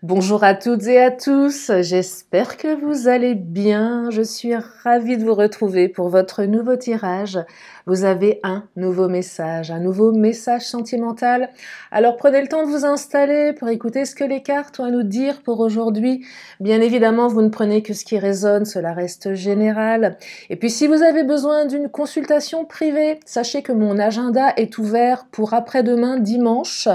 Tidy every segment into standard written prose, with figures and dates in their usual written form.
Bonjour à toutes et à tous, j'espère que vous allez bien. Je suis ravie de vous retrouver pour votre nouveau tirage. Vous avez un nouveau message sentimental. Alors prenez le temps de vous installer pour écouter ce que les cartes ont à nous dire pour aujourd'hui. Bien évidemment, vous ne prenez que ce qui résonne, cela reste général. Et puis si vous avez besoin d'une consultation privée, sachez que mon agenda est ouvert pour après-demain dimanche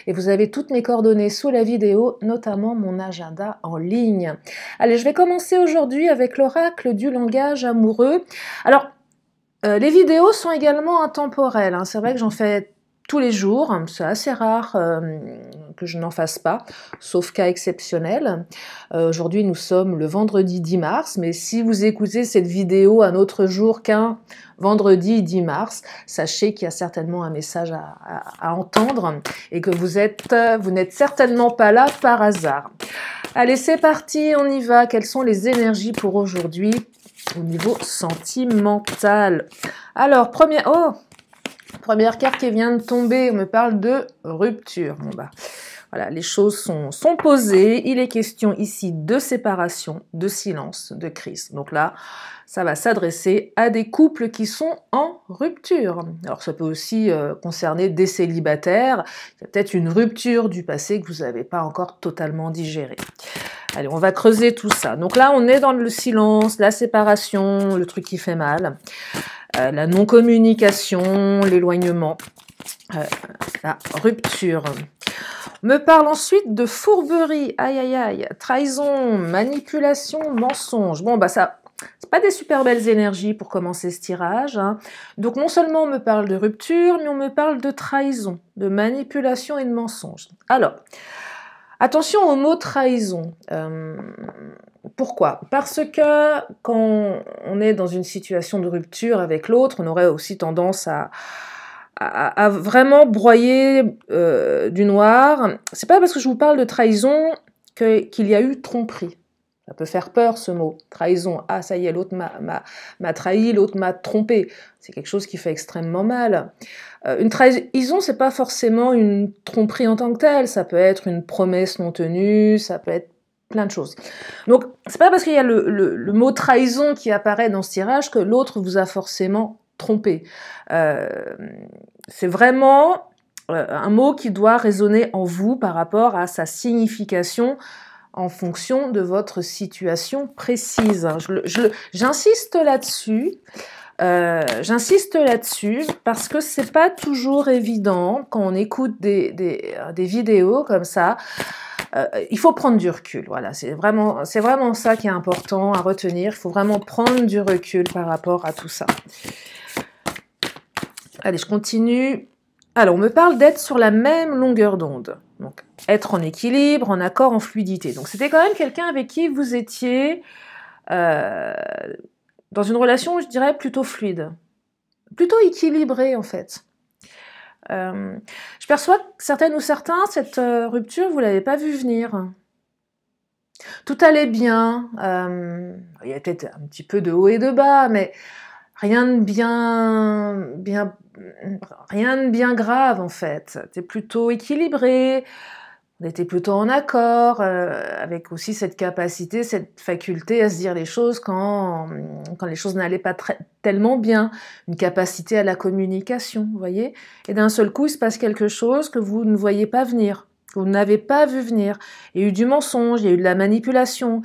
et vous avez toutes mes coordonnées sous la vidéo, notamment mon agenda en ligne. Allez, je vais commencer aujourd'hui avec l'oracle du langage amoureux. Alors, les vidéos sont également intemporelles, hein. C'est vrai que j'en fais tous les jours, c'est assez rare que je n'en fasse pas, sauf cas exceptionnel. Aujourd'hui, nous sommes le vendredi 10 mars, mais si vous écoutez cette vidéo un autre jour qu'un vendredi 10 mars, sachez qu'il y a certainement un message à entendre et que vous n'êtes certainement pas là par hasard. Allez, c'est parti, on y va. Quelles sont les énergies pour aujourd'hui au niveau sentimental? Alors, première carte qui vient de tomber, on me parle de rupture. Bon bah, voilà, les choses sont posées. Il est question ici de séparation, de silence, de crise. Donc là, ça va s'adresser à des couples qui sont en rupture. Alors ça peut aussi concerner des célibataires. Il y a peut-être une rupture du passé que vous n'avez pas encore totalement digérée. Allez, on va creuser tout ça. Donc là, on est dans le silence, la séparation, le truc qui fait mal. La non-communication, l'éloignement, la rupture. On me parle ensuite de fourberie, aïe aïe aïe, trahison, manipulation, mensonge. Bon bah ça, c'est pas des super belles énergies pour commencer ce tirage, hein. Donc non seulement on me parle de rupture, mais on me parle de trahison, de manipulation et de mensonge. Alors, attention au mot trahison. Pourquoi? Parce que quand on est dans une situation de rupture avec l'autre, on aurait aussi tendance à vraiment broyer du noir. C'est pas parce que je vous parle de trahison qu'il y a eu tromperie. Ça peut faire peur ce mot, trahison. Ah ça y est, l'autre m'a trahi, l'autre m'a trompé. C'est quelque chose qui fait extrêmement mal. Une trahison, c'est pas forcément une tromperie en tant que telle. Ça peut être une promesse non tenue, ça peut être plein de choses. Donc, c'est pas parce qu'il y a le mot trahison qui apparaît dans ce tirage que l'autre vous a forcément trompé. C'est vraiment un mot qui doit résonner en vous par rapport à sa signification en fonction de votre situation précise. J'insiste là-dessus. J'insiste là-dessus parce que c'est pas toujours évident quand on écoute des vidéos comme ça. Il faut prendre du recul, voilà, c'est vraiment ça qui est important à retenir. Il faut vraiment prendre du recul par rapport à tout ça. Allez, je continue. Alors, on me parle d'être sur la même longueur d'onde. Donc, être en équilibre, en accord, en fluidité. Donc, c'était quand même quelqu'un avec qui vous étiez dans une relation, je dirais, plutôt fluide. Plutôt équilibrée, en fait. Je perçois que certaines ou certains, cette rupture, vous ne l'avez pas vu venir. Tout allait bien. Il y a peut-être un petit peu de haut et de bas, mais rien de bien grave, en fait. C'était plutôt équilibré. On était plutôt en accord, avec aussi cette capacité, cette faculté à se dire les choses quand les choses n'allaient pas tellement bien, une capacité à la communication, vous voyez. Et d'un seul coup, il se passe quelque chose que vous ne voyez pas venir, que vous n'avez pas vu venir. Il y a eu du mensonge, il y a eu de la manipulation.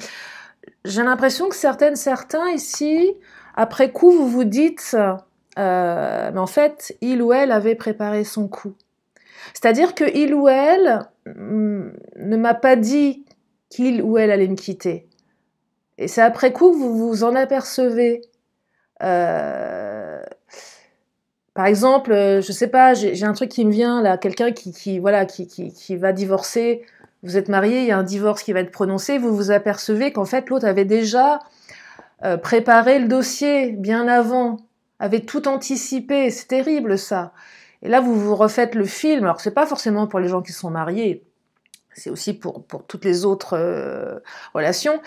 J'ai l'impression que certains ici, après coup, vous vous dites, mais en fait, il ou elle avait préparé son coup. C'est-à-dire que il ou elle ne m'a pas dit qu'il ou elle allait me quitter. Et c'est après coup que vous vous en apercevez. Par exemple, je sais pas, j'ai un truc qui me vient là, quelqu'un qui va divorcer. Vous êtes mariés, il y a un divorce qui va être prononcé. Vous vous apercevez qu'en fait l'autre avait déjà préparé le dossier bien avant, avait tout anticipé. C'est terrible ça. Et là, vous vous refaites le film. Alors, c'est pas forcément pour les gens qui sont mariés, c'est aussi pour toutes les autres relations,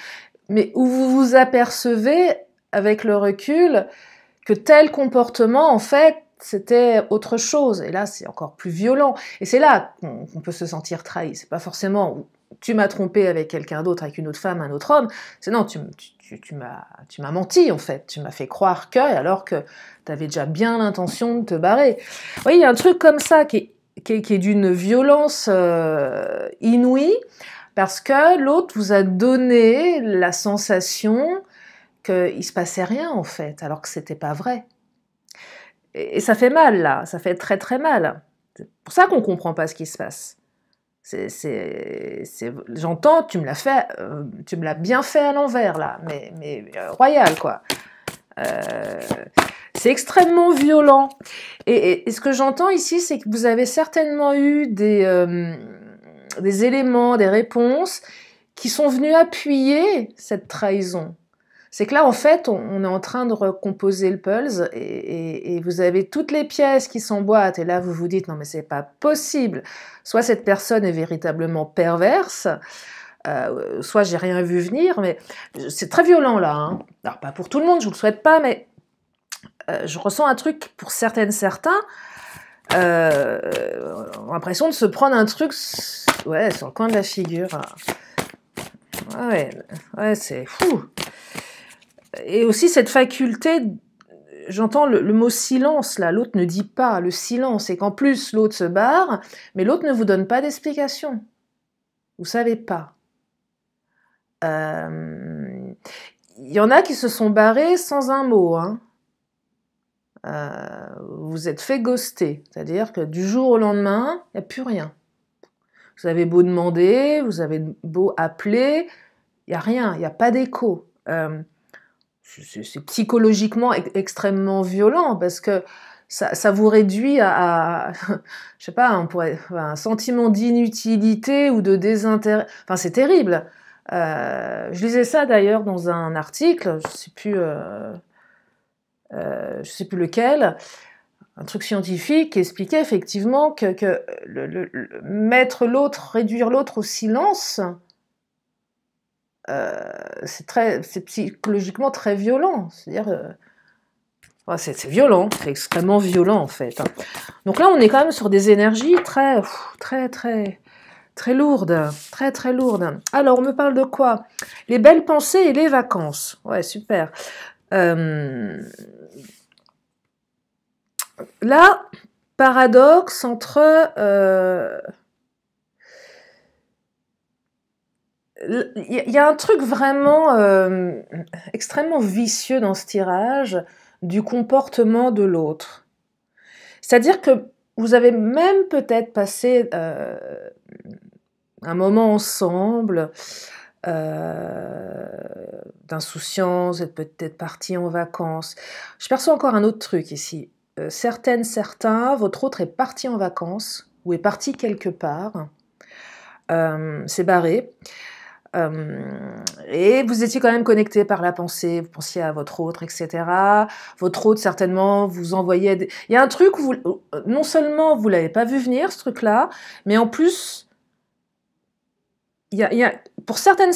mais où vous vous apercevez, avec le recul, que tel comportement, en fait, c'était autre chose. Et là, c'est encore plus violent. Et c'est là qu'on peut se sentir trahi. C'est pas forcément tu m'as trompé avec quelqu'un d'autre, avec une autre femme, un autre homme. C'est non, tu m'as menti en fait. Tu m'as fait croire que, alors que tu avais déjà bien l'intention de te barrer. Oui, il y a un truc comme ça qui est d'une violence inouïe, parce que l'autre vous a donné la sensation qu'il se passait rien en fait, alors que c'était pas vrai. Et ça fait mal là, ça fait très très mal. C'est pour ça qu'on comprend pas ce qui se passe. J'entends, tu me l'as bien fait à l'envers là, mais royal quoi. C'est extrêmement violent. Et ce que j'entends ici, c'est que vous avez certainement eu des éléments, des réponses qui sont venus appuyer cette trahison. C'est que là, en fait, on est en train de recomposer le puzzle et vous avez toutes les pièces qui s'emboîtent et là, vous vous dites, non mais c'est pas possible. Soit cette personne est véritablement perverse, soit j'ai rien vu venir, mais c'est très violent là. Hein. Alors pas pour tout le monde, je vous le souhaite pas, mais je ressens un truc pour certains, ont l'impression de se prendre un truc, ouais, sur le coin de la figure. Ouais, c'est fou. Et aussi cette faculté, j'entends le mot silence là, l'autre ne dit pas, le silence, et qu'en plus l'autre se barre, mais l'autre ne vous donne pas d'explication. Vous savez pas. Il y en a qui se sont barrés sans un mot. Hein. Vous êtes fait ghoster, c'est-à-dire que du jour au lendemain, il n'y a plus rien. Vous avez beau demander, vous avez beau appeler, il n'y a rien, il n'y a pas d'écho. C'est psychologiquement extrêmement violent parce que ça vous réduit à je sais pas, un sentiment d'inutilité ou de désintérêt. Enfin, c'est terrible. Je lisais ça d'ailleurs dans un article, je sais plus lequel, un truc scientifique qui expliquait effectivement que mettre l'autre, réduire l'autre au silence, c'est psychologiquement très violent. C'est-à-dire, c'est violent, c'est extrêmement violent en fait. Donc là, on est quand même sur des énergies très lourdes, très lourdes. Alors, on me parle de quoi? Les belles pensées et les vacances. Ouais, super. Là, paradoxe entre... il y a un truc vraiment extrêmement vicieux dans ce tirage du comportement de l'autre. C'est-à-dire que vous avez même peut-être passé un moment ensemble, d'insouciance, vous êtes peut-être partis en vacances. Je perçois encore un autre truc ici. Certains, votre autre est parti en vacances ou est parti quelque part, s'est barré. Et vous étiez quand même connecté par la pensée, vous pensiez à votre autre, etc. Votre autre, certainement, vous envoyait... Il y a un truc où non seulement vous ne l'avez pas vu venir, ce truc-là, mais en plus, pour certains,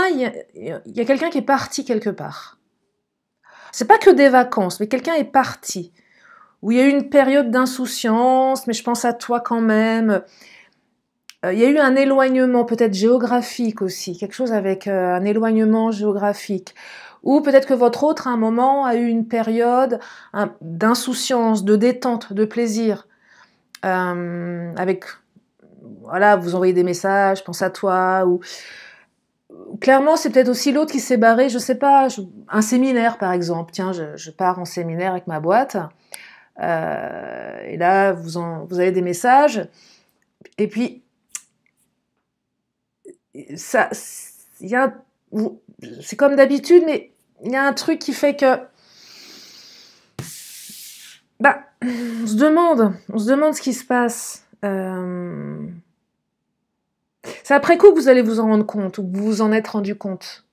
il y a quelqu'un qui est parti quelque part. C'est pas que des vacances, mais quelqu'un est parti. Où il y a eu une période d'insouciance, mais je pense à toi quand même... Il y a eu un éloignement peut-être géographique aussi, quelque chose avec un éloignement géographique. Ou peut-être que votre autre, à un moment, a eu une période d'insouciance, de détente, de plaisir. Avec, voilà, vous envoyez des messages, pense à toi. Ou clairement, c'est peut-être aussi l'autre qui s'est barré, je sais pas, un séminaire par exemple. Tiens, je pars en séminaire avec ma boîte. Et là, vous avez des messages. Et puis, ça, c'est comme d'habitude, mais il y a un truc qui fait que, on se demande ce qui se passe. C'est après coup que vous allez vous en rendre compte, ou que vous vous en êtes rendu compte.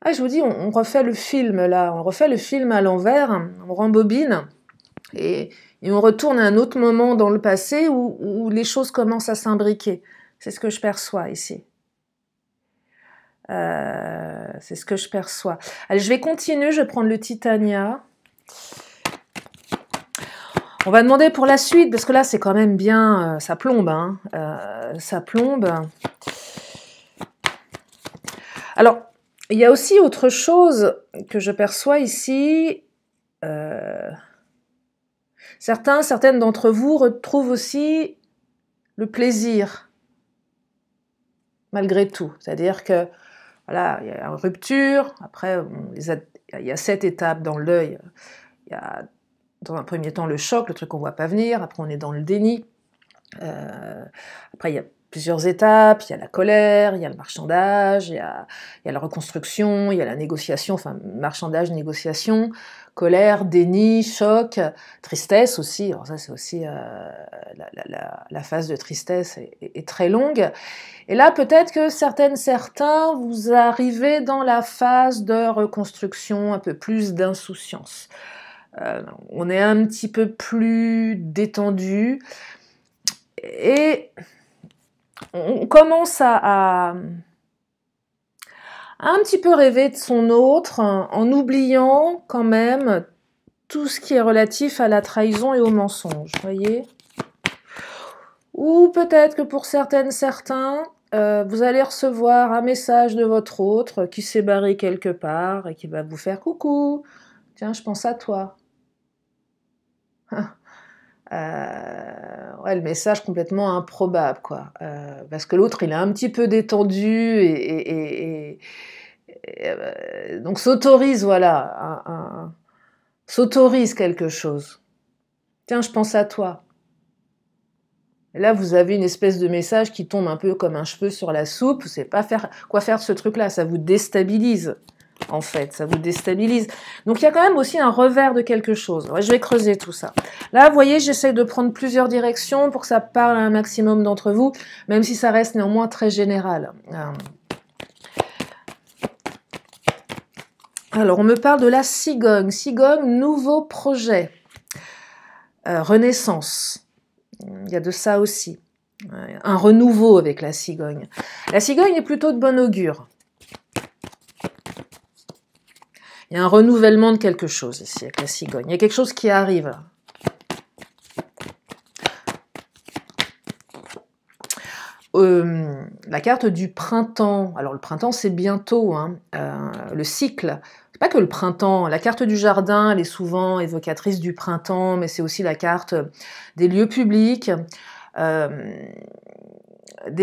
Ah, je vous dis, on refait le film là, on refait le film à l'envers, on rembobine, et on retourne à un autre moment dans le passé où les choses commencent à s'imbriquer. C'est ce que je perçois ici. C'est ce que je perçois. Allez, je vais continuer, je vais prendre le Titania. On va demander pour la suite, parce que là, c'est quand même bien... ça plombe, hein. Ça plombe. Alors, il y a aussi autre chose que je perçois ici. Certaines d'entre vous retrouvent aussi le plaisir, malgré tout. C'est-à-dire que, voilà, il y a une rupture, après, il y a 7 étapes dans le deuil. Il y a, dans un premier temps, le choc, le truc qu'on ne voit pas venir, après on est dans le déni. Après, il y a plusieurs étapes, il y a la colère, il y a le marchandage, il y a la reconstruction, il y a la négociation, enfin, marchandage, négociation, colère, déni, choc, tristesse aussi. Alors ça, c'est aussi la phase de tristesse est très longue. Et là, peut-être que certains, vous arrivez dans la phase de reconstruction, un peu plus d'insouciance. On est un petit peu plus détendu et on commence à un petit peu rêver de son autre en oubliant quand même tout ce qui est relatif à la trahison et au mensonge, voyez. Ou peut-être que pour certains, vous allez recevoir un message de votre autre qui s'est barré quelque part et qui va vous faire « Coucou, tiens, je pense à toi ». Ouais, le message complètement improbable, quoi. Parce que l'autre, il est un petit peu détendu et donc s'autorise, voilà, s'autorise quelque chose. Tiens, je pense à toi. Et là, vous avez une espèce de message qui tombe un peu comme un cheveu sur la soupe. Vous ne savez pas quoi faire de ce truc-là. Ça vous déstabilise, en fait. Ça vous déstabilise. Donc, il y a quand même aussi un revers de quelque chose. Ouais, je vais creuser tout ça. Là, vous voyez, j'essaie de prendre plusieurs directions pour que ça parle à un maximum d'entre vous, même si ça reste néanmoins très général. Alors, on me parle de la cigogne. Cigogne, nouveau projet. Renaissance. Il y a de ça aussi. Un renouveau avec la cigogne. La cigogne est plutôt de bon augure. Il y a un renouvellement de quelque chose ici avec la cigogne. Il y a quelque chose qui arrive. La carte du printemps. Alors le printemps c'est bientôt, hein. Le cycle. C'est pas que le printemps. La carte du jardin, elle est souvent évocatrice du printemps, mais c'est aussi la carte des lieux publics, des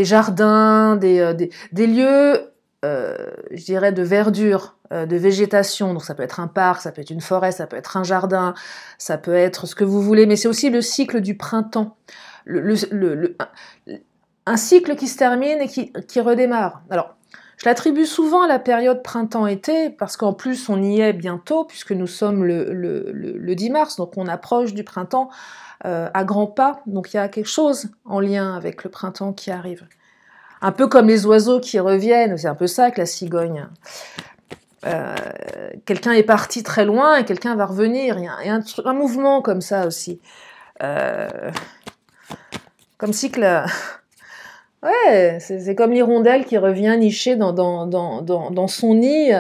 jardins, des lieux, je dirais, de verdure, de végétation. Donc ça peut être un parc, ça peut être une forêt, ça peut être un jardin, ça peut être ce que vous voulez, mais c'est aussi le cycle du printemps. Un cycle qui se termine et qui redémarre. Alors, je l'attribue souvent à la période printemps-été, parce qu'en plus, on y est bientôt, puisque nous sommes le 10 mars, donc on approche du printemps à grands pas. Donc il y a quelque chose en lien avec le printemps qui arrive. Un peu comme les oiseaux qui reviennent, c'est un peu ça que la cigogne. Quelqu'un est parti très loin et quelqu'un va revenir. Il y a un mouvement comme ça aussi. Comme si que la... Ouais, c'est comme l'hirondelle qui revient nicher dans son nid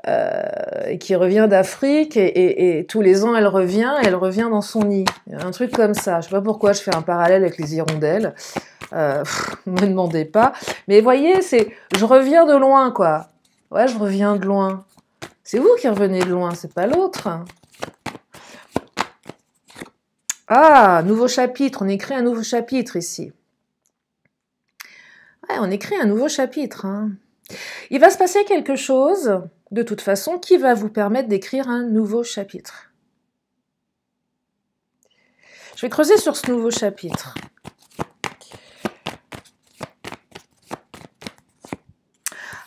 et qui revient d'Afrique et tous les ans elle revient dans son nid. Un truc comme ça. Je sais pas pourquoi je fais un parallèle avec les hirondelles. Me demandez pas. Mais voyez, je reviens de loin, quoi. Ouais, je reviens de loin. C'est vous qui revenez de loin, c'est pas l'autre. Ah, nouveau chapitre. On écrit un nouveau chapitre ici. Ouais, on écrit un nouveau chapitre. Hein. Il va se passer quelque chose, de toute façon, qui va vous permettre d'écrire un nouveau chapitre. Je vais creuser sur ce nouveau chapitre.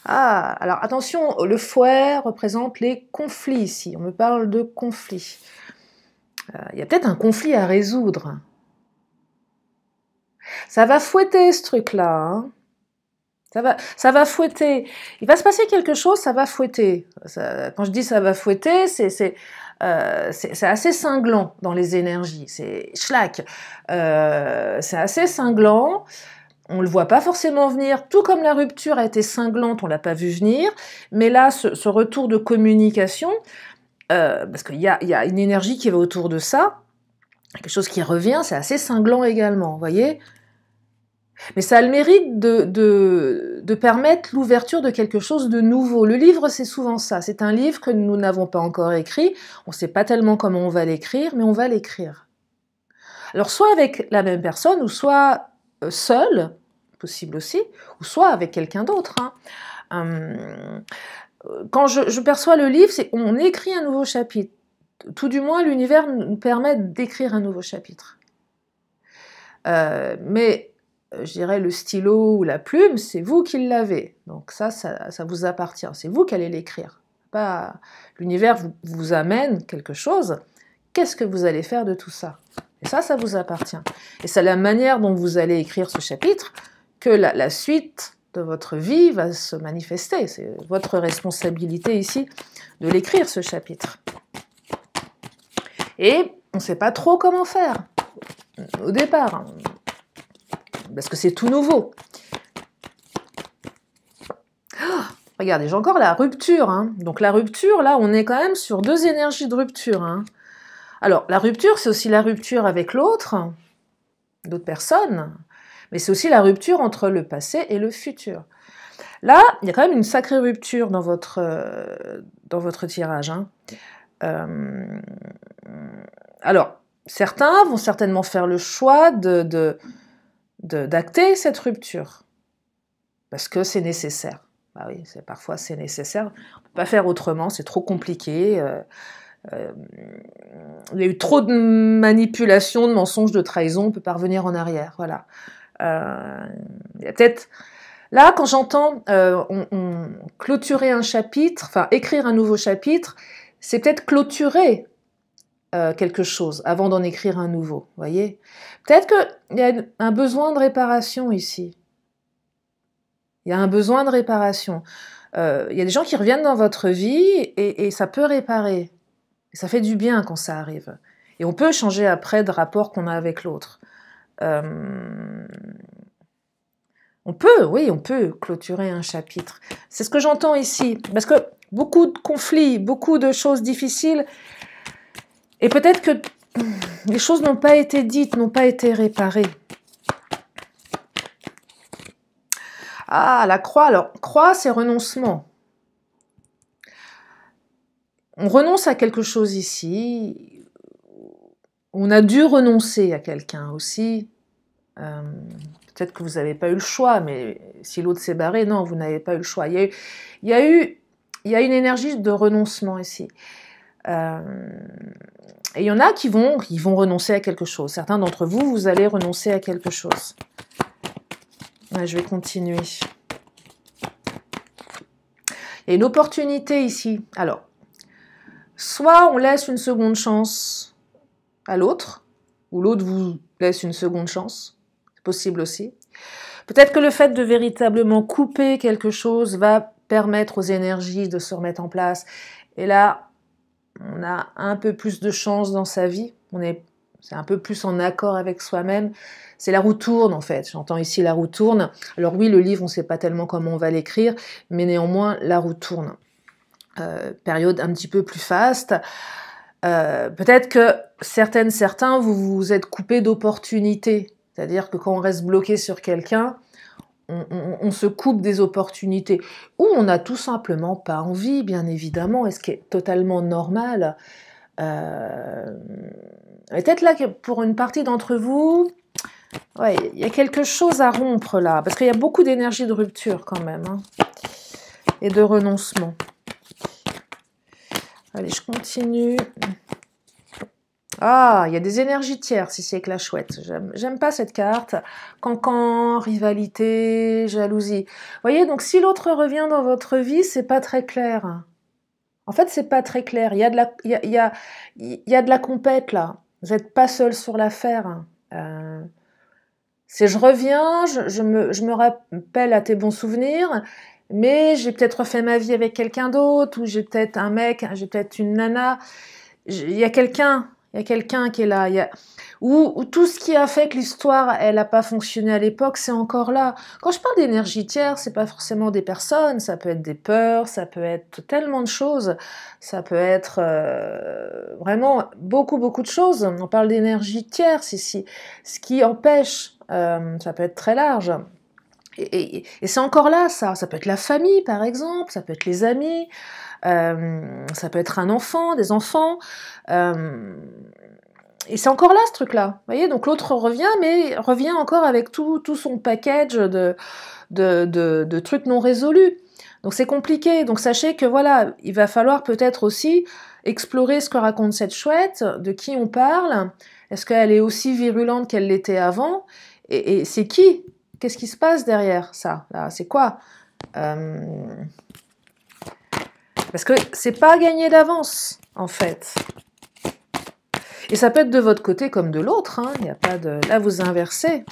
Ah, alors attention, le fouet représente les conflits ici. On me parle de conflits. Il y a peut-être un conflit à résoudre. Ça va fouetter ce truc-là. Hein. Ça va fouetter. Il va se passer quelque chose, ça va fouetter. Quand je dis ça va fouetter, c'est assez cinglant dans les énergies. C'est schlack. C'est assez cinglant. On ne le voit pas forcément venir, tout comme la rupture a été cinglante, on ne l'a pas vu venir. Mais là, ce retour de communication, parce qu'il y a une énergie qui va autour de ça, quelque chose qui revient, c'est assez cinglant également, vous voyez? Mais ça a le mérite de permettre l'ouverture de quelque chose de nouveau. Le livre, c'est souvent ça. C'est un livre que nous n'avons pas encore écrit. On ne sait pas tellement comment on va l'écrire, mais on va l'écrire. Alors, soit avec la même personne, ou soit seul, possible aussi, ou soit avec quelqu'un d'autre. Quand je perçois le livre, c'est on écrit un nouveau chapitre. Tout du moins, l'univers nous permet d'écrire un nouveau chapitre. Mais je dirais le stylo ou la plume, c'est vous qui l'avez. Donc ça vous appartient. C'est vous qui allez l'écrire. Pas l'univers vous amène quelque chose. Qu'est-ce que vous allez faire de tout ça? Et ça vous appartient. Et c'est la manière dont vous allez écrire ce chapitre que la suite de votre vie va se manifester. C'est votre responsabilité ici de l'écrire, ce chapitre. Et on ne sait pas trop comment faire au départ, parce que c'est tout nouveau. Oh, regardez, j'ai encore la rupture. Donc la rupture, là, on est quand même sur deux énergies de rupture. Alors, la rupture, c'est aussi la rupture avec l'autre, d'autres personnes, mais c'est aussi la rupture entre le passé et le futur. Là, il y a quand même une sacrée rupture dans votre tirage. Alors, certains vont certainement faire le choix d'acter cette rupture, parce que c'est nécessaire. Bah oui, parfois c'est nécessaire. On ne peut pas faire autrement, c'est trop compliqué. Il y a eu trop de manipulations, de mensonges, de trahison, on ne peut pas revenir en arrière. Voilà. Il y a peut-être... Là, quand j'entends clôturer un chapitre, enfin écrire un nouveau chapitre, c'est peut-être clôturer quelque chose avant d'en écrire un nouveau, vous voyez? Peut-être qu'il y a un besoin de réparation ici. Il y a un besoin de réparation. Il y a des gens qui reviennent dans votre vie et ça peut réparer. Et ça fait du bien quand ça arrive. Et on peut changer après de rapport qu'on a avec l'autre. On peut clôturer un chapitre. C'est ce que j'entends ici. Parce que beaucoup de conflits, beaucoup de choses difficiles, et peut-être que les choses n'ont pas été dites, n'ont pas été réparées. Ah, la croix. Alors, croix, c'est renoncement. On renonce à quelque chose ici. On a dû renoncer à quelqu'un aussi. Peut-être que vous n'avez pas eu le choix, mais si l'autre s'est barré, non, vous n'avez pas eu le choix. Il y a une énergie de renoncement ici. Et il y en a qui vont renoncer à quelque chose. Certains d'entre vous, vous allez renoncer à quelque chose. Ouais, je vais continuer. Il y a une opportunité ici. Alors, soit on laisse une seconde chance à l'autre, ou l'autre vous laisse une seconde chance. C'est possible aussi. Peut-être que le fait de véritablement couper quelque chose va permettre aux énergies de se remettre en place. Et là, on a un peu plus de chance dans sa vie. C'est un peu plus en accord avec soi-même. C'est la roue tourne, en fait. J'entends ici la roue tourne. Alors oui, le livre, on ne sait pas tellement comment on va l'écrire, mais néanmoins, la roue tourne. Période un petit peu plus faste. Peut-être que certains, vous vous êtes coupés d'opportunités. C'est-à-dire que quand on reste bloqué sur quelqu'un, on se coupe des opportunités. Ou on n'a tout simplement pas envie, bien évidemment, et ce qui est totalement normal. Peut-être là, pour une partie d'entre vous, ouais, il y a quelque chose à rompre là, parce qu'il y a beaucoup d'énergie de rupture quand même, et de renoncement. Allez, je continue. Ah, il y a des énergies tierces ici avec la chouette. J'aime pas cette carte. Cancan, rivalité, jalousie. Vous voyez, donc si l'autre revient dans votre vie, c'est pas très clair. En fait, c'est pas très clair. Il y a de la compète là. Vous n'êtes pas seul sur l'affaire. Si je reviens, je me rappelle à tes bons souvenirs, mais j'ai peut-être refait ma vie avec quelqu'un d'autre, ou j'ai peut-être un mec, j'ai peut-être une nana. Il y a quelqu'un Il y a quelqu'un qui est là. Ou tout ce qui a fait que l'histoire, elle n'a pas fonctionné à l'époque, c'est encore là. Quand je parle d'énergie tiers, c'est pas forcément des personnes, ça peut être des peurs, ça peut être tellement de choses, ça peut être vraiment beaucoup, beaucoup de choses. On parle d'énergie tierce ici. Ce qui empêche, ça peut être très large. Et c'est encore là, ça. Ça peut être la famille, par exemple, ça peut être les amis, ça peut être un enfant, des enfants. Et c'est encore là, ce truc-là. Vous voyez, donc l'autre revient, mais revient encore avec tout son package de trucs non résolus. Donc c'est compliqué. Donc sachez que voilà, il va falloir peut-être aussi explorer ce que raconte cette chouette, de qui on parle. Est-ce qu'elle est aussi virulente qu'elle l'était avant? Et c'est qui? Qu'est-ce qui se passe derrière ça? Là, c'est quoi? Parce que c'est pas gagné d'avance, en fait. Et ça peut être de votre côté comme de l'autre, hein. Il n'y a pas de... Là, vous inversez.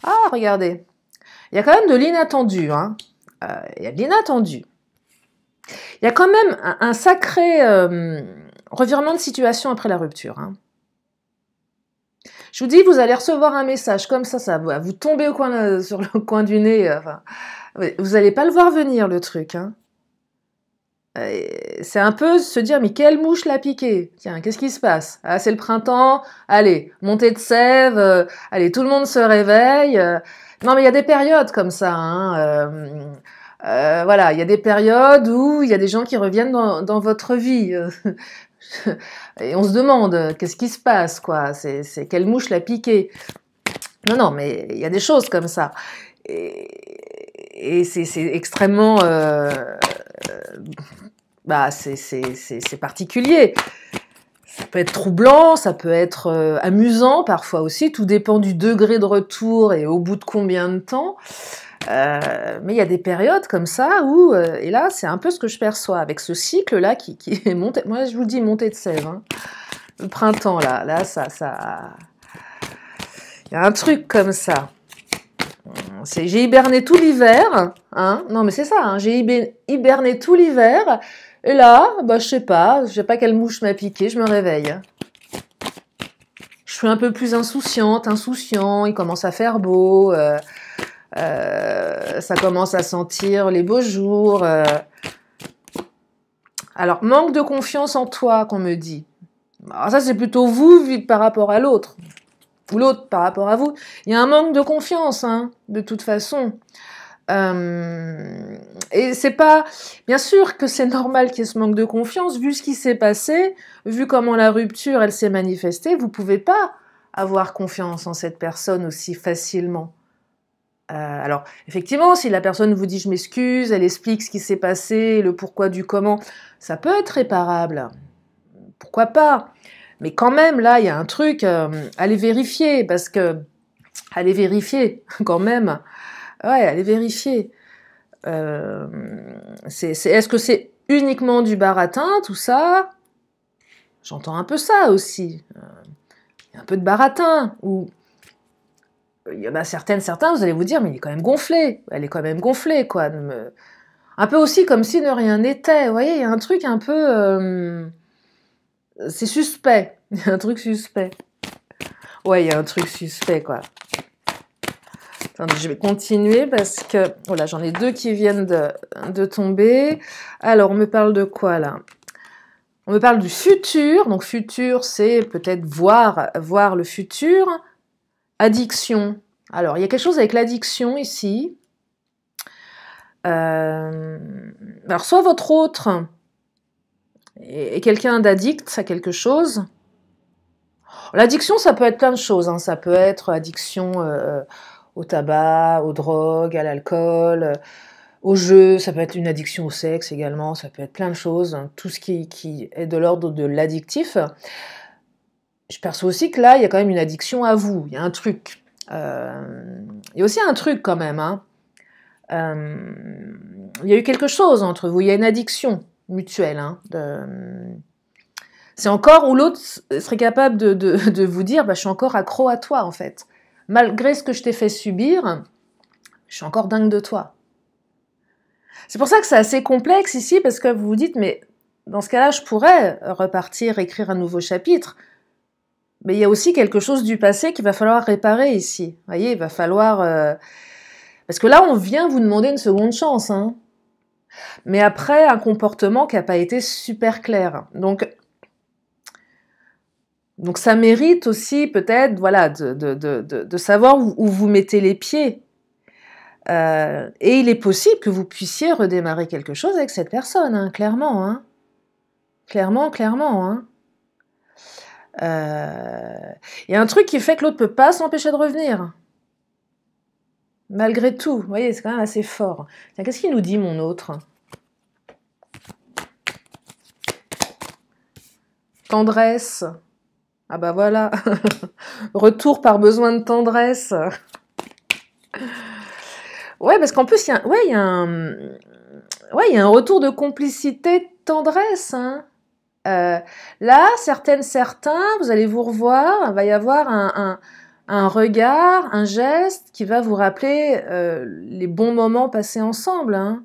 Ah, regardez. Il y a quand même de l'inattendu, hein. Il y a de l'inattendu. Il y a quand même un sacré revirement de situation après la rupture, hein. Je vous dis, vous allez recevoir un message comme ça va vous tomber sur le coin du nez. Enfin, vous n'allez pas le voir venir, le truc, hein. C'est un peu se dire, mais quelle mouche l'a piqué? Tiens, qu'est-ce qui se passe? Ah, c'est le printemps, allez, montée de sève, allez, tout le monde se réveille. Non, mais il y a des périodes comme ça, hein. Voilà, il y a des périodes où il y a des gens qui reviennent dans votre vie. Et on se demande, qu'est-ce qui se passe, quoi? C'est quelle mouche l'a piqué? Non, mais il y a des choses comme ça. Et c'est extrêmement... c'est particulier. Ça peut être troublant, ça peut être amusant parfois aussi, tout dépend du degré de retour et au bout de combien de temps. Mais il y a des périodes comme ça où, et là c'est un peu ce que je perçois avec ce cycle-là qui est monté, moi je vous dis montée de sève, hein. Le printemps là ça... Il y a un truc comme ça. J'ai hiberné tout l'hiver, hein. Non mais c'est ça, hein. J'ai hiberné tout l'hiver, et là, bah, je sais pas quelle mouche m'a piqué, je me réveille. Je suis un peu plus insouciant, il commence à faire beau, ça commence à sentir les beaux jours. Alors, manque de confiance en toi, qu'on me dit. Alors ça, c'est plutôt vous par rapport à l'autre. Ou l'autre par rapport à vous. Il y a un manque de confiance, hein, de toute façon. Et c'est pas... Bien sûr que c'est normal qu'il y ait ce manque de confiance, vu ce qui s'est passé, vu comment la rupture, elle s'est manifestée, vous pouvez pas avoir confiance en cette personne aussi facilement. Alors, effectivement, si la personne vous dit « je m'excuse », elle explique ce qui s'est passé, le pourquoi du comment, ça peut être réparable. Pourquoi pas? Mais quand même, là, il y a un truc, allez vérifier, parce que... Allez vérifier, quand même. Ouais, allez vérifier. Est-ce que c'est uniquement du baratin, tout ça? J'entends un peu ça aussi. Il y a un peu de baratin. Ou il y en a certains, vous allez vous dire, mais il est quand même gonflé. Elle est quand même gonflée, quoi. Un peu aussi comme si de rien n'était. Vous voyez, il y a un truc un peu... C'est suspect. Il y a un truc suspect. Ouais, il y a un truc suspect, quoi. Attendez, je vais continuer parce que... Voilà, j'en ai deux qui viennent de tomber. Alors, on me parle de quoi, là? On me parle du futur. Donc, futur, c'est peut-être voir le futur. Addiction. Alors, il y a quelque chose avec l'addiction, ici. Alors, soit votre autre est quelqu'un d'addict à quelque chose. L'addiction, ça peut être plein de choses, hein. Ça peut être addiction au tabac, aux drogues, à l'alcool, au jeu. Ça peut être une addiction au sexe également. Ça peut être plein de choses, hein. Tout ce qui est de l'ordre de l'addictif. Je perçois aussi que là, il y a quand même une addiction à vous. Il y a un truc. Il y a aussi un truc quand même, hein. Il y a eu quelque chose entre vous. Il y a une addiction mutuelle, hein, c'est encore où l'autre serait capable de vous dire bah, « je suis encore accro à toi, en fait. Malgré ce que je t'ai fait subir, je suis encore dingue de toi. » C'est pour ça que c'est assez complexe ici, parce que vous vous dites « mais dans ce cas-là, je pourrais repartir, écrire un nouveau chapitre. Mais il y a aussi quelque chose du passé qu'il va falloir réparer ici. Vous voyez, il va falloir... Parce que là, on vient vous demander une seconde chance. Hein. Mais après, un comportement qui n'a pas été super clair. Donc ça mérite aussi peut-être voilà, de savoir où vous mettez les pieds. Et il est possible que vous puissiez redémarrer quelque chose avec cette personne, hein, clairement. Hein. Clairement. Hein. Y a un truc qui fait que l'autre ne peut pas s'empêcher de revenir. Malgré tout, vous voyez, c'est quand même assez fort. Tiens, qu'est-ce qu'il nous dit, mon autre? Tendresse. Ah bah voilà. Retour par besoin de tendresse. Ouais, parce qu'en plus, il y a un retour de complicité, de tendresse. Hein. Là, certains, vous allez vous revoir, il va y avoir un regard, un geste qui va vous rappeler les bons moments passés ensemble. Hein.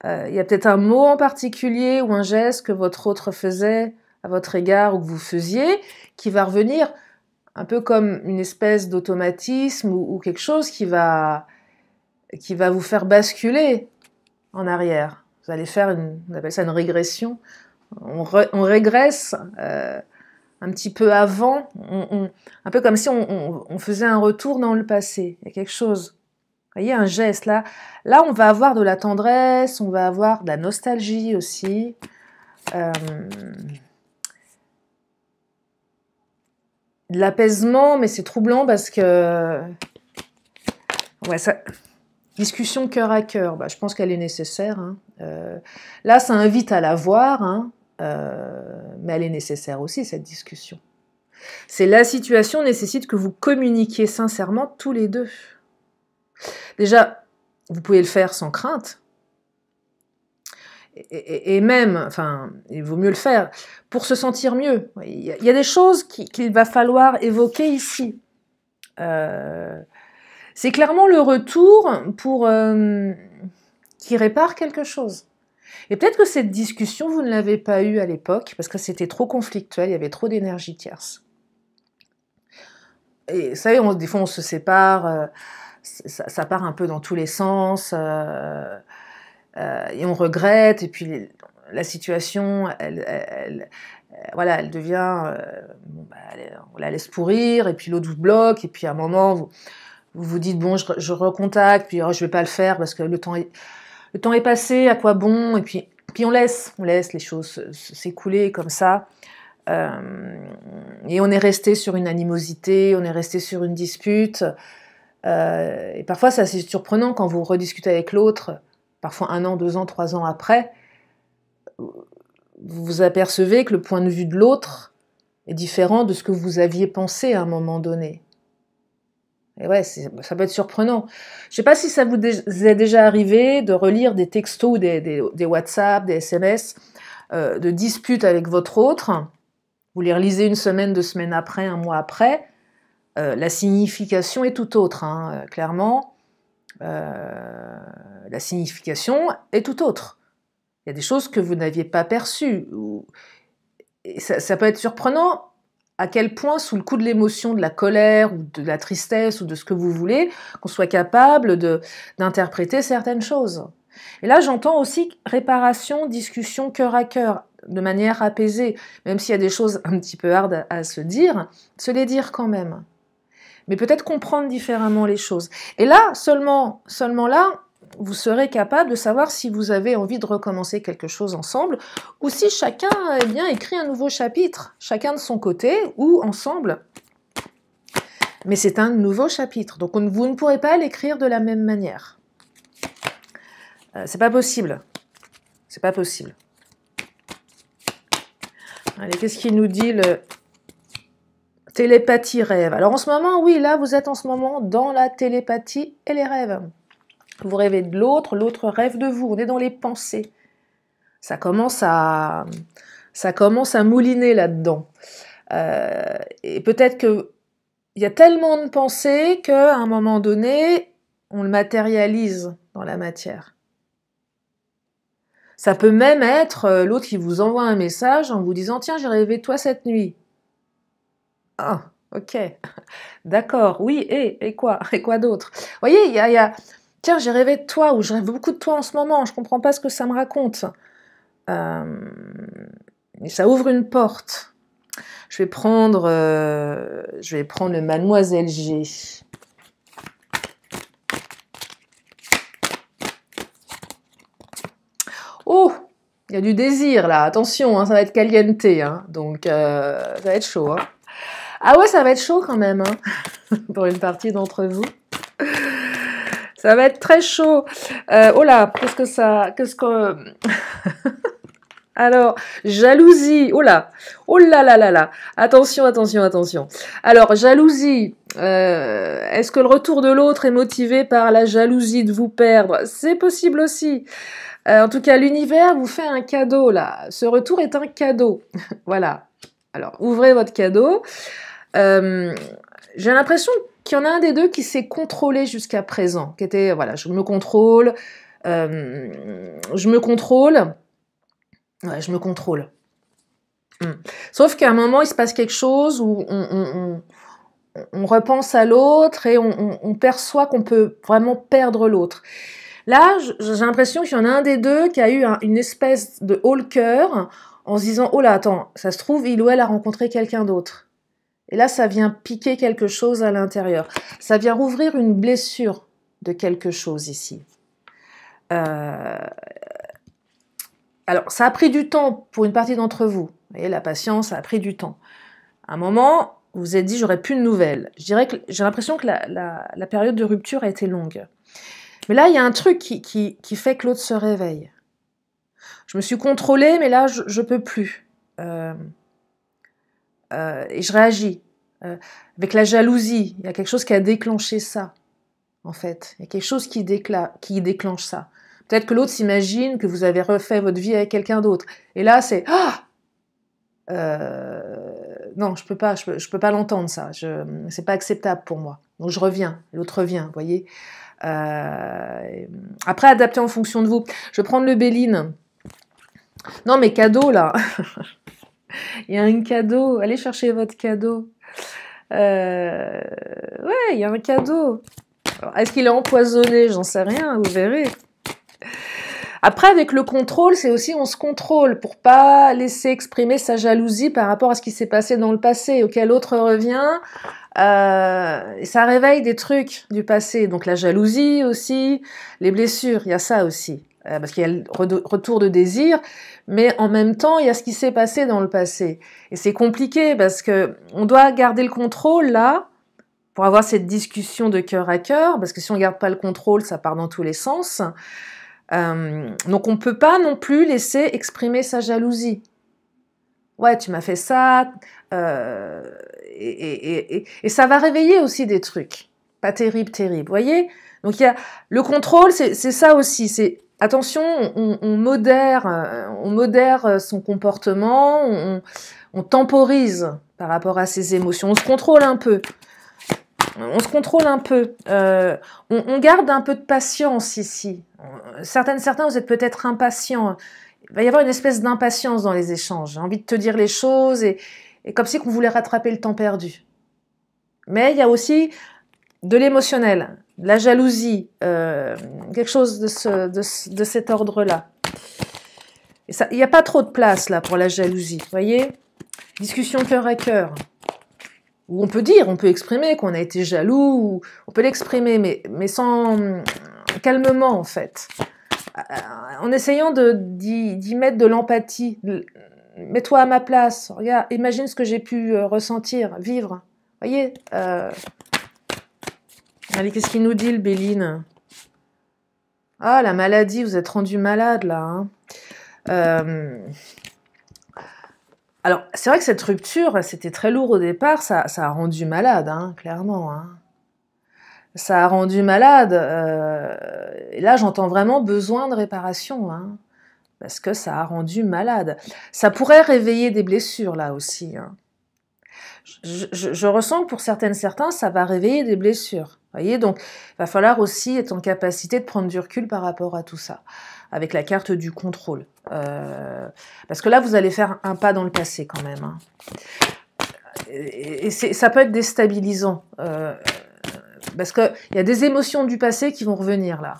Y a peut-être un mot en particulier ou un geste que votre autre faisait à votre égard ou que vous faisiez qui va revenir un peu comme une espèce d'automatisme ou quelque chose qui va vous faire basculer en arrière. Vous allez faire on appelle ça une régression. On régresse un petit peu avant, un peu comme si on faisait un retour dans le passé. Il y a quelque chose. Vous voyez, un geste. Là, on va avoir de la tendresse, on va avoir de la nostalgie aussi. De l'apaisement, mais c'est troublant parce que... Ouais, ça... Discussion cœur à cœur, bah, je pense qu'elle est nécessaire. Hein. Là, ça invite à la voir, hein, mais elle est nécessaire aussi, cette discussion. C'est la situation nécessite que vous communiquiez sincèrement tous les deux. Déjà, vous pouvez le faire sans crainte. Et même, enfin, il vaut mieux le faire pour se sentir mieux. Il y a des choses qu'il va falloir évoquer ici. C'est clairement le retour pour qui répare quelque chose. Et peut-être que cette discussion, vous ne l'avez pas eue à l'époque, parce que c'était trop conflictuel, il y avait trop d'énergie tierce. Et vous savez, des fois on se sépare, ça part un peu dans tous les sens, et on regrette, et puis la situation, elle devient... on la laisse pourrir, et puis l'autre vous bloque, et puis à un moment, vous vous dites, bon, je recontacte, puis je vais pas le faire, parce que le temps est passé, à quoi bon, et puis on laisse les choses s'écouler comme ça. Et on est resté sur une animosité, on est resté sur une dispute. Et parfois, c'est assez surprenant quand vous rediscutez avec l'autre, parfois 1 an, 2 ans, 3 ans après, vous vous apercevez que le point de vue de l'autre est différent de ce que vous aviez pensé à un moment donné. Et ouais, ça peut être surprenant. Je ne sais pas si ça vous est déjà arrivé de relire des textos, des WhatsApp, des SMS, de disputes avec votre autre. Vous les relisez 1 semaine, 2 semaines après, 1 mois après. La signification est tout autre, hein, clairement. La signification est tout autre. Il y a des choses que vous n'aviez pas perçues. Et ça peut être surprenant à quel point, sous le coup de l'émotion, de la colère, ou de la tristesse, ou de ce que vous voulez, qu'on soit capable d'interpréter certaines choses. Et là, j'entends aussi réparation, discussion, cœur à cœur, de manière apaisée, même s'il y a des choses un petit peu hard à se les dire quand même. Mais peut-être comprendre différemment les choses. Et là, seulement là, vous serez capable de savoir si vous avez envie de recommencer quelque chose ensemble, ou si chacun écrit un nouveau chapitre, chacun de son côté, ou ensemble. Mais c'est un nouveau chapitre, donc vous ne pourrez pas l'écrire de la même manière. C'est pas possible. C'est pas possible. Allez, qu'est-ce qu'il nous dit le télépathie rêve? Alors en ce moment, oui, là, vous êtes en ce moment dans la télépathie et les rêves. Vous rêvez de l'autre, l'autre rêve de vous. On est dans les pensées. Ça commence à mouliner là-dedans. Et peut-être qu'il y a tellement de pensées qu'à un moment donné, on le matérialise dans la matière. Ça peut même être l'autre qui vous envoie un message en vous disant « Tiens, j'ai rêvé de toi cette nuit. » Ah, ok, d'accord, oui, et quoi? Et quoi d'autre? Vous voyez, Tiens, j'ai rêvé de toi, ou je rêve beaucoup de toi en ce moment, je comprends pas ce que ça me raconte. Et ça ouvre une porte. Je vais prendre le Mademoiselle G. Oh, il y a du désir là, attention, hein, ça va être caliente, hein, donc ça va être chaud. Hein. Ah ouais, ça va être chaud quand même, hein, pour une partie d'entre vous. Ça va être très chaud. Oh là, qu'est-ce que... Alors, jalousie, oh là là là là, attention, attention, attention. Alors, jalousie, est-ce que le retour de l'autre est motivé par la jalousie de vous perdre? C'est possible aussi. En tout cas, l'univers vous fait un cadeau, là. Ce retour est un cadeau. Voilà. Alors, ouvrez votre cadeau. J'ai l'impression qu'il y en a un des deux qui s'est contrôlé jusqu'à présent, qui était, voilà, je me contrôle. Ouais, je me contrôle. Sauf qu'à un moment, il se passe quelque chose où on repense à l'autre et on perçoit qu'on peut vraiment perdre l'autre. Là, j'ai l'impression qu'il y en a un des deux qui a eu une espèce de haut-le-cœur en se disant « Oh là, attends, ça se trouve, il ou elle a rencontré quelqu'un d'autre. » Et là, ça vient piquer quelque chose à l'intérieur. Ça vient rouvrir une blessure de quelque chose ici. Alors, ça a pris du temps pour une partie d'entre vous. Vous voyez, la patience, ça a pris du temps. À un moment, vous vous êtes dit, j'aurai plus de nouvelles. Je dirais que j'ai l'impression que la période de rupture a été longue. Mais là, il y a un truc qui fait que l'autre se réveille. Je me suis contrôlée, mais là, je peux plus. Et je réagis. Avec la jalousie, il y a quelque chose qui a déclenché ça, en fait. Il y a quelque chose qui déclenche ça. Peut-être que l'autre s'imagine que vous avez refait votre vie avec quelqu'un d'autre. Et là, c'est « Ah !» non, je peux pas l'entendre, ça. C'est pas acceptable pour moi. Donc je reviens, l'autre revient, vous voyez. Après, adapter en fonction de vous. Je vais prendre le Béline. Non, mais cadeau, là. Il y a un cadeau. Allez chercher votre cadeau. Ouais, il y a un cadeau. Est-ce qu'il est empoisonné? J'en sais rien, vous verrez. Après, avec le contrôle, c'est aussi on se contrôle pour pas laisser exprimer sa jalousie par rapport à ce qui s'est passé dans le passé, auquel l'autre revient. Et ça réveille des trucs du passé. Donc la jalousie aussi, les blessures, il y a ça aussi. Parce qu'il y a le retour de désir, mais en même temps, il y a ce qui s'est passé dans le passé. Et c'est compliqué parce que on doit garder le contrôle là, pour avoir cette discussion de cœur à cœur, parce que si on garde pas le contrôle, ça part dans tous les sens. Donc on ne peut pas non plus laisser exprimer sa jalousie. Ouais, tu m'as fait ça, et ça va réveiller aussi des trucs. Pas terrible, terrible, voyez. Donc il y a le contrôle, c'est ça aussi. C'est attention, on modère son comportement, on temporise par rapport à ses émotions, on se contrôle un peu. On se contrôle un peu. On garde un peu de patience ici. Certains, vous êtes peut-être impatients. Il va y avoir une espèce d'impatience dans les échanges. J'ai envie de te dire les choses et comme si on voulait rattraper le temps perdu. Mais il y a aussi de l'émotionnel, de la jalousie, quelque chose de cet ordre-là. Il n'y a pas trop de place là pour la jalousie, vous voyez? Discussion cœur à cœur. Où on peut dire, on peut exprimer qu'on a été jaloux, on peut l'exprimer, mais sans calmement en fait, en essayant d'y mettre de l'empathie. Mets-toi à ma place, regarde, imagine ce que j'ai pu ressentir, vivre. Voyez, allez, qu'est-ce qu'il nous dit le Béline? Ah, la maladie, vous êtes rendu malade là. Hein. Alors, c'est vrai que cette rupture, c'était très lourd au départ, ça a rendu malade, hein, clairement. Hein. Ça a rendu malade. Et là, j'entends vraiment besoin de réparation, hein, parce que ça a rendu malade. Ça pourrait réveiller des blessures, là aussi. Hein. Je ressens que pour certains, ça va réveiller des blessures. Voyez, donc il va falloir aussi être en capacité de prendre du recul par rapport à tout ça, avec la carte du contrôle. Parce que là, vous allez faire un pas dans le passé quand même. Hein. Et ça peut être déstabilisant. Parce qu'il y a des émotions du passé qui vont revenir là.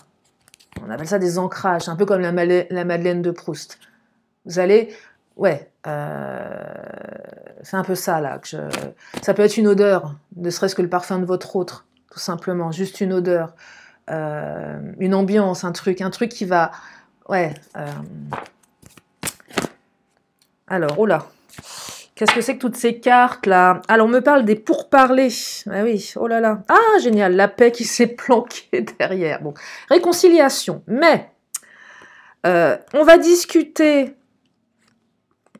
On appelle ça des ancrages, un peu comme la Madeleine de Proust. Vous allez... Ouais, c'est un peu ça là. Ça peut être une odeur, ne serait-ce que le parfum de votre autre, tout simplement. Juste une odeur, une ambiance, un truc qui va... Ouais. Alors, oh là. Qu'est-ce que c'est que toutes ces cartes-là? Alors, on me parle des pourparlers. Ah oui, oh là là. Ah, génial, la paix qui s'est planquée derrière. Bon, réconciliation. Mais, on va discuter...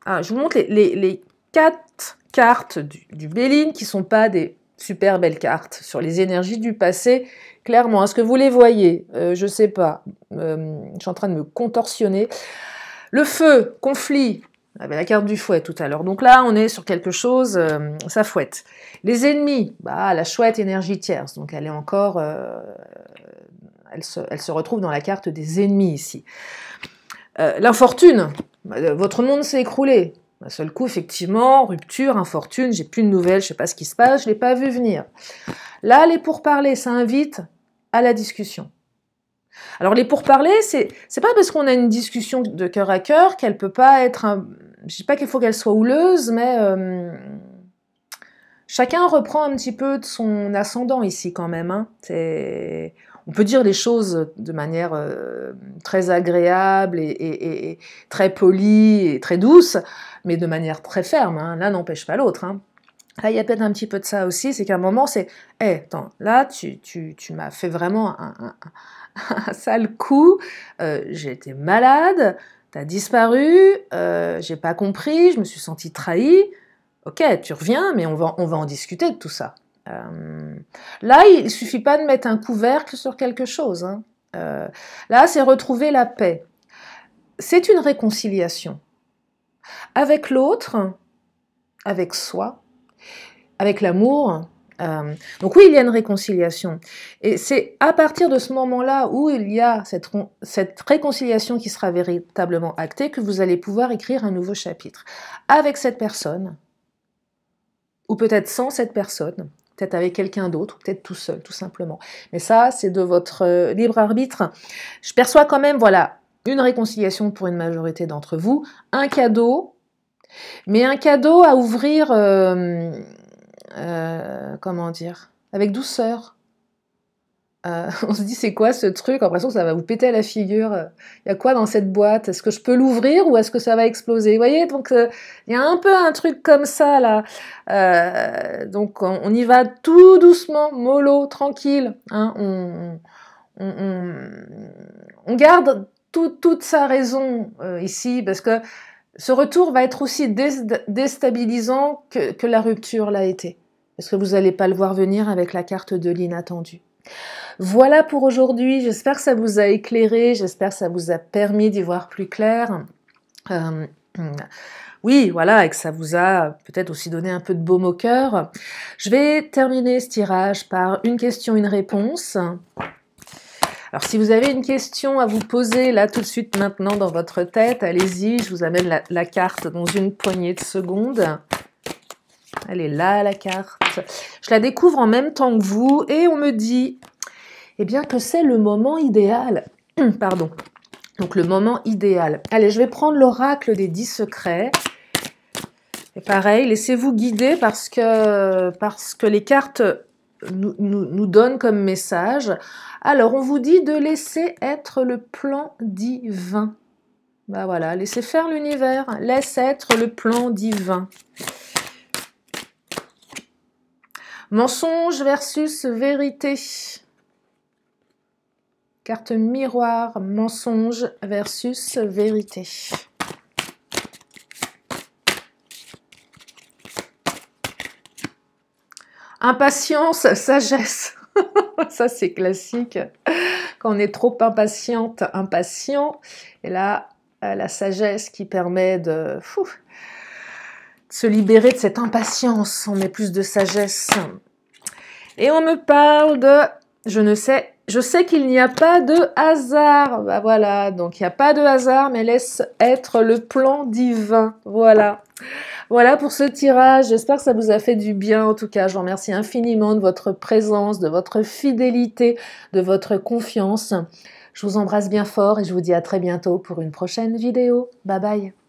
Ah, je vous montre les 4 cartes du Béline qui ne sont pas des super belles cartes sur les énergies du passé. Clairement, est-ce que vous les voyez? Je ne sais pas. Je suis en train de me contorsionner. Le feu, conflit. On avait la carte du fouet tout à l'heure. Donc là, on est sur quelque chose, ça fouette. Les ennemis, bah, la chouette énergie tierce. Donc elle est encore... elle se retrouve dans la carte des ennemis ici. L'infortune, votre monde s'est écroulé. D'un seul coup, effectivement, rupture, infortune, j'ai plus de nouvelles, je sais pas ce qui se passe, je l'ai pas vu venir. Là, les pourparlers, ça invite à la discussion. Alors les pourparlers, c'est pas parce qu'on a une discussion de cœur à cœur qu'elle peut pas être... Je dis pas qu'il faut qu'elle soit houleuse, mais chacun reprend un petit peu de son ascendant ici quand même. Hein. On peut dire les choses de manière très agréable et très polie et très douce, mais de manière très ferme. Hein. L'un n'empêche pas l'autre. Hein. Là, il y a peut-être un petit peu de ça aussi, c'est qu'à un moment, c'est « Hey, attends, là, tu m'as fait vraiment un sale coup, j'ai été malade, t'as disparu, j'ai pas compris, je me suis sentie trahie. Ok, tu reviens, mais on va en discuter de tout ça. » Là, il suffit pas de mettre un couvercle sur quelque chose. Hein. Là, c'est retrouver la paix. C'est une réconciliation. Avec l'autre, avec soi, avec l'amour. Donc oui, il y a une réconciliation. Et c'est à partir de ce moment-là où il y a cette réconciliation qui sera véritablement actée que vous allez pouvoir écrire un nouveau chapitre. Avec cette personne, ou peut-être sans cette personne, peut-être avec quelqu'un d'autre, peut-être tout seul, tout simplement. Mais ça, c'est de votre libre arbitre. Je perçois quand même, voilà, une réconciliation pour une majorité d'entre vous, un cadeau, mais un cadeau à ouvrir, comment dire, avec douceur. On se dit, c'est quoi ce truc? L'impression que ça va vous péter à la figure. Il y a quoi dans cette boîte? Est-ce que je peux l'ouvrir ou est-ce que ça va exploser? Vous voyez, donc il y a un peu un truc comme ça, là. Donc on y va tout doucement, mollo, tranquille. Hein, on garde toute sa raison ici, parce que ce retour va être aussi déstabilisant que la rupture l'a été. Parce que vous n'allez pas le voir venir avec la carte de l'inattendu. Voilà pour aujourd'hui, j'espère que ça vous a éclairé, j'espère que ça vous a permis d'y voir plus clair. Oui, voilà, et que ça vous a peut-être aussi donné un peu de baume au cœur. Je vais terminer ce tirage par une question, une réponse. Alors si vous avez une question à vous poser là tout de suite maintenant dans votre tête, allez-y, je vous amène la carte dans une poignée de secondes. Elle est là, la carte. Je la découvre en même temps que vous et on me dit, eh bien, que c'est le moment idéal. Pardon. Donc, le moment idéal. Allez, je vais prendre l'oracle des 10 secrets. Et pareil, laissez-vous guider parce que les cartes nous donnent comme message. Alors, on vous dit de laisser être le plan divin. Ben voilà, laissez faire l'univers. Laisse être le plan divin. Mensonge versus vérité. Carte miroir, mensonge versus vérité. Impatience, sagesse. Ça, c'est classique. Quand on est trop impatiente, impatient. Et là, la sagesse qui permet de se libérer de cette impatience. On met plus de sagesse. Et on me parle de Je sais qu'il n'y a pas de hasard. Bah voilà, donc il n'y a pas de hasard, mais laisse être le plan divin. Voilà. Voilà pour ce tirage. J'espère que ça vous a fait du bien. En tout cas, je vous remercie infiniment de votre présence, de votre fidélité, de votre confiance. Je vous embrasse bien fort et je vous dis à très bientôt pour une prochaine vidéo. Bye bye.